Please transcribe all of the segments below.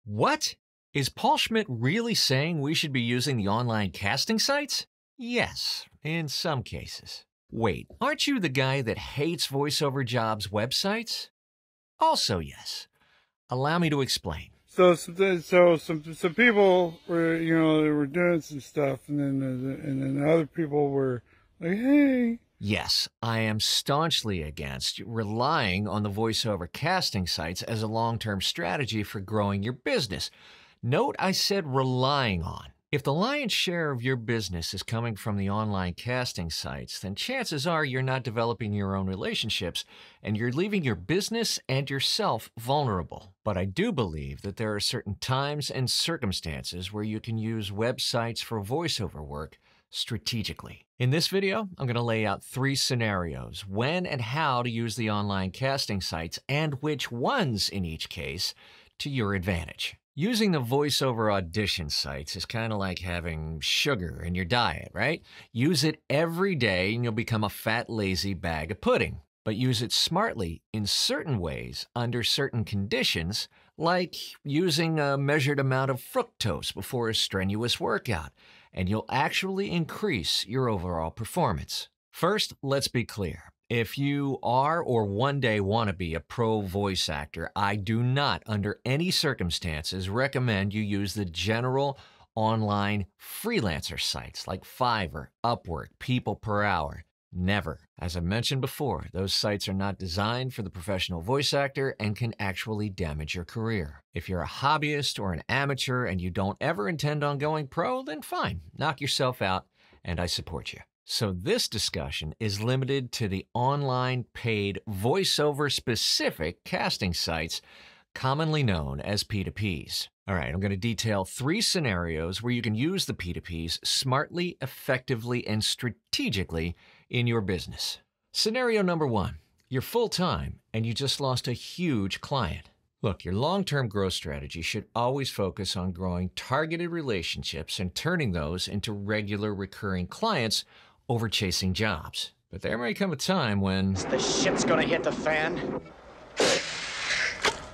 What? Is Paul Schmidt really saying we should be using the online casting sites? Yes, in some cases. Wait, aren't you the guy that hates voiceover jobs websites? Also yes. Allow me to explain. So some people were, they were doing some stuff, and then other people were like, hey. Yes, I am staunchly against relying on the voiceover casting sites as a long-term strategy for growing your business. Note I said relying on. If the lion's share of your business is coming from the online casting sites, then chances are you're not developing your own relationships and you're leaving your business and yourself vulnerable. But I do believe that there are certain times and circumstances where you can use websites for voiceover work strategically. In this video, I'm going to lay out 3 scenarios, when and how to use the online casting sites and which ones in each case to your advantage. Using the voiceover audition sites is kind of like having sugar in your diet, right? Use it every day and you'll become a fat, lazy bag of pudding. But use it smartly in certain ways under certain conditions, like using a measured amount of fructose before a strenuous workout, and you'll actually increase your overall performance. First, let's be clear. If you are or one day want to be a pro voice actor, I do not, under any circumstances, recommend you use the general online freelancer sites like Fiverr, Upwork, People Per Hour. Never. As I mentioned before, those sites are not designed for the professional voice actor and can actually damage your career. If you're a hobbyist or an amateur and you don't ever intend on going pro, then fine, knock yourself out, and I support you. So this discussion is limited to the online paid voiceover-specific casting sites, commonly known as P2Ps. All right, I'm going to detail 3 scenarios where you can use the P2Ps smartly, effectively, and strategically in your business. Scenario number 1, you're full-time and you just lost a huge client. Look, your long-term growth strategy should always focus on growing targeted relationships and turning those into regular recurring clients over chasing jobs. But there may come a time when the shit's gonna hit the fan,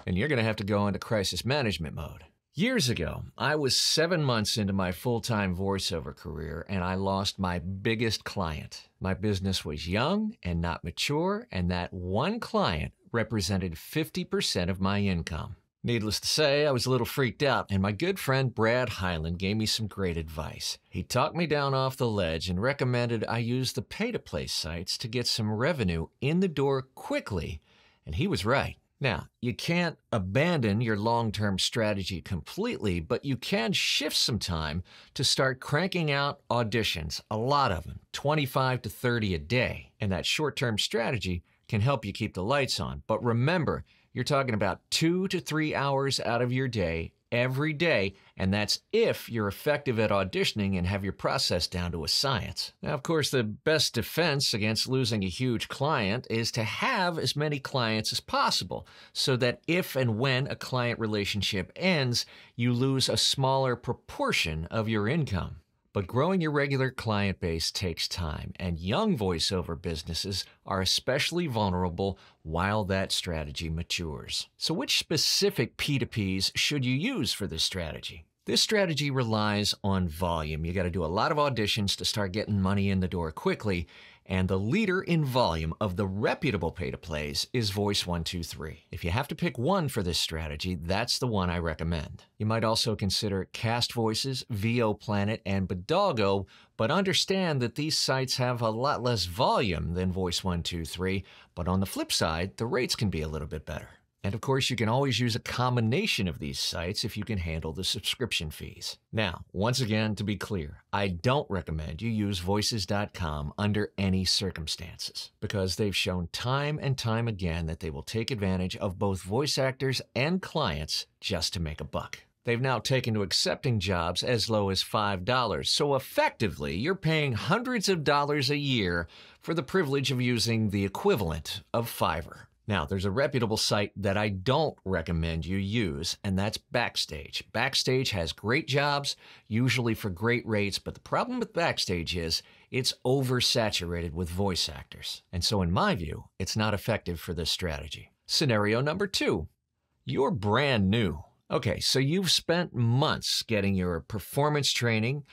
and you're gonna have to go into crisis management mode. Years ago, I was 7 months into my full-time voiceover career and I lost my biggest client. My business was young and not mature, and that one client represented 50% of my income. Needless to say, I was a little freaked out, and my good friend Brad Hyland gave me some great advice. He talked me down off the ledge and recommended I use the pay-to-play sites to get some revenue in the door quickly, and he was right. Now, you can't abandon your long-term strategy completely, but you can shift some time to start cranking out auditions, a lot of them, 25 to 30 a day. And that short-term strategy can help you keep the lights on. But remember, you're talking about 2 to 3 hours out of your day every day, and that's if you're effective at auditioning and have your process down to a science. Now, of course, the best defense against losing a huge client is to have as many clients as possible, so that if and when a client relationship ends, you lose a smaller proportion of your income. But growing your regular client base takes time, and young voiceover businesses are especially vulnerable while that strategy matures. So which specific P2Ps should you use for this strategy? This strategy relies on volume. You got to do a lot of auditions to start getting money in the door quickly, and the leader in volume of the reputable pay-to-plays is Voice123. If you have to pick one for this strategy, that's the one I recommend. You might also consider Cast Voices, VO Planet, and Bodoggo, but understand that these sites have a lot less volume than Voice123, but on the flip side, the rates can be a little bit better. And of course, you can always use a combination of these sites if you can handle the subscription fees. Now, once again, to be clear, I don't recommend you use Voices.com under any circumstances, because they've shown time and time again that they will take advantage of both voice actors and clients just to make a buck. They've now taken to accepting jobs as low as $5, so effectively, you're paying hundreds of dollars a year for the privilege of using the equivalent of Fiverr. Now, there's a reputable site that I don't recommend you use, and that's Backstage. Backstage has great jobs, usually for great rates, but the problem with Backstage is it's oversaturated with voice actors. And so in my view, it's not effective for this strategy. Scenario number 2. You're brand new. Okay, so you've spent months getting your performance training.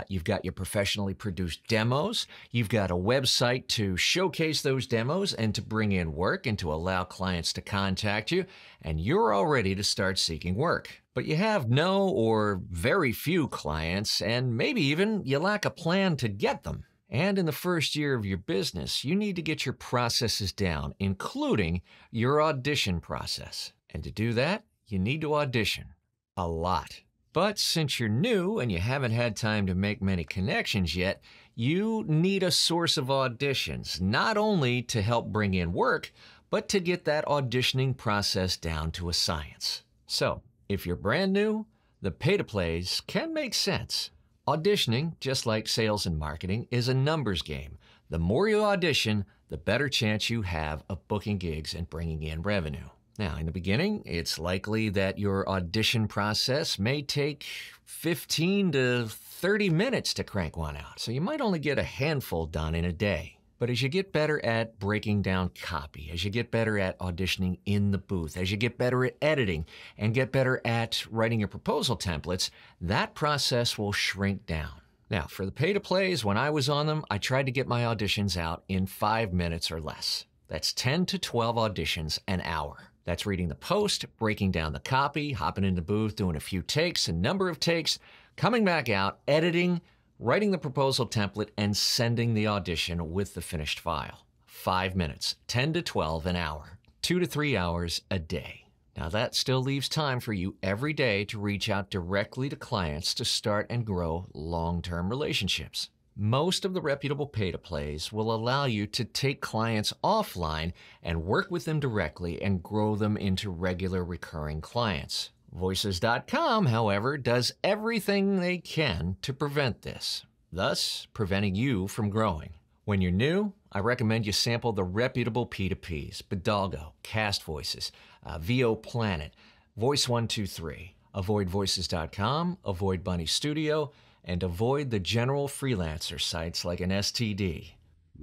You've got your professionally produced demos. You've got a website to showcase those demos and to bring in work and to allow clients to contact you. And you're all ready to start seeking work. But you have no or very few clients, and maybe even you lack a plan to get them. And in the first year of your business, you need to get your processes down, including your audition process. And to do that, you need to audition a lot. But since you're new and you haven't had time to make many connections yet, you need a source of auditions, not only to help bring in work, but to get that auditioning process down to a science. So, if you're brand new, the pay-to-plays can make sense. Auditioning, just like sales and marketing, is a numbers game. The more you audition, the better chance you have of booking gigs and bringing in revenue. Now, in the beginning, it's likely that your audition process may take 15 to 30 minutes to crank one out, so you might only get a handful done in a day. But as you get better at breaking down copy, as you get better at auditioning in the booth, as you get better at editing and get better at writing your proposal templates, that process will shrink down. Now, for the pay-to-plays, when I was on them, I tried to get my auditions out in 5 minutes or less. That's 10 to 12 auditions an hour. That's reading the post, breaking down the copy, hopping in the booth, doing a few takes, a number of takes, coming back out, editing, writing the proposal template, and sending the audition with the finished file. 5 minutes, 10 to 12 an hour, 2 to 3 hours a day. Now that still leaves time for you every day to reach out directly to clients to start and grow long-term relationships. Most of the reputable pay-to-plays will allow you to take clients offline and work with them directly and grow them into regular recurring clients. Voices.com, however, does everything they can to prevent this, thus preventing you from growing. When you're new, I recommend you sample the reputable P2Ps, Bidalgo, Cast Voices, VO Planet, Voice123. Avoid Voices.com, avoid Bunny Studio, and avoid the general freelancer sites like an STD.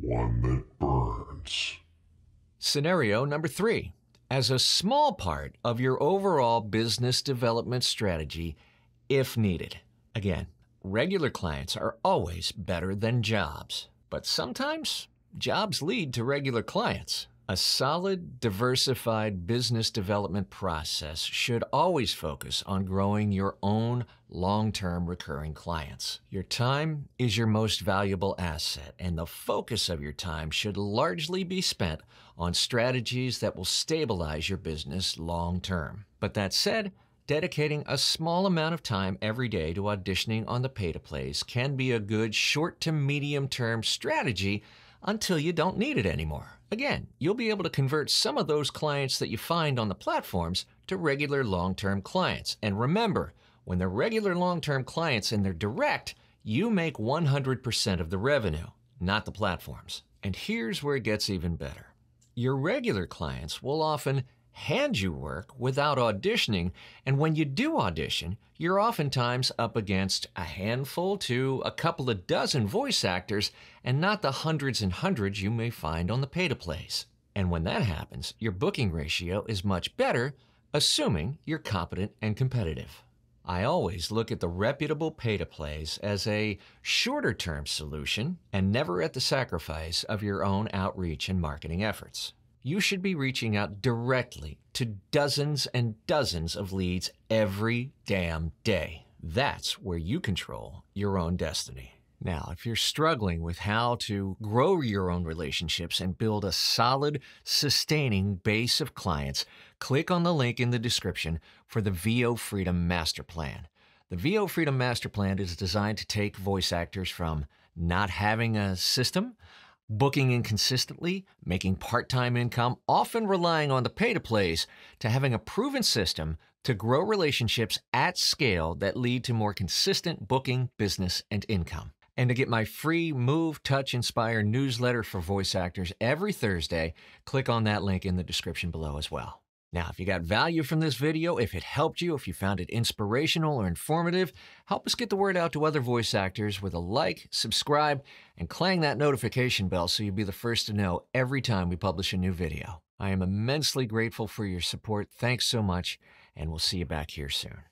One that burns. Scenario number 3. As a small part of your overall business development strategy, if needed. Again, regular clients are always better than jobs, but sometimes jobs lead to regular clients. A solid, diversified business development process should always focus on growing your own long-term recurring clients. Your time is your most valuable asset, and the focus of your time should largely be spent on strategies that will stabilize your business long-term. But that said, dedicating a small amount of time every day to auditioning on the pay-to-plays can be a good short to medium-term strategy until you don't need it anymore. Again, you'll be able to convert some of those clients that you find on the platforms to regular long-term clients. And remember, when they're regular long-term clients and they're direct, you make 100% of the revenue, not the platforms. And here's where it gets even better. Your regular clients will often hand you work without auditioning, and when you do audition, you're oftentimes up against a handful to a couple of dozen voice actors and not the hundreds and hundreds you may find on the pay-to-plays. And when that happens, your booking ratio is much better, assuming you're competent and competitive. I always look at the reputable pay-to-plays as a shorter-term solution and never at the sacrifice of your own outreach and marketing efforts. You should be reaching out directly to dozens and dozens of leads every damn day. That's where you control your own destiny. Now, if you're struggling with how to grow your own relationships and build a solid, sustaining base of clients, click on the link in the description for the VO Freedom Master Plan. The VO Freedom Master Plan is designed to take voice actors from not having a system, booking inconsistently, making part-time income, often relying on the pay-to-plays, to having a proven system to grow relationships at scale that lead to more consistent booking, business, and income. And to get my free Move, Touch, Inspire newsletter for voice actors every Thursday, click on that link in the description below as well. Now, if you got value from this video, if it helped you, if you found it inspirational or informative, help us get the word out to other voice actors with a like, subscribe, and clang that notification bell so you'll be the first to know every time we publish a new video. I am immensely grateful for your support. Thanks so much, and we'll see you back here soon.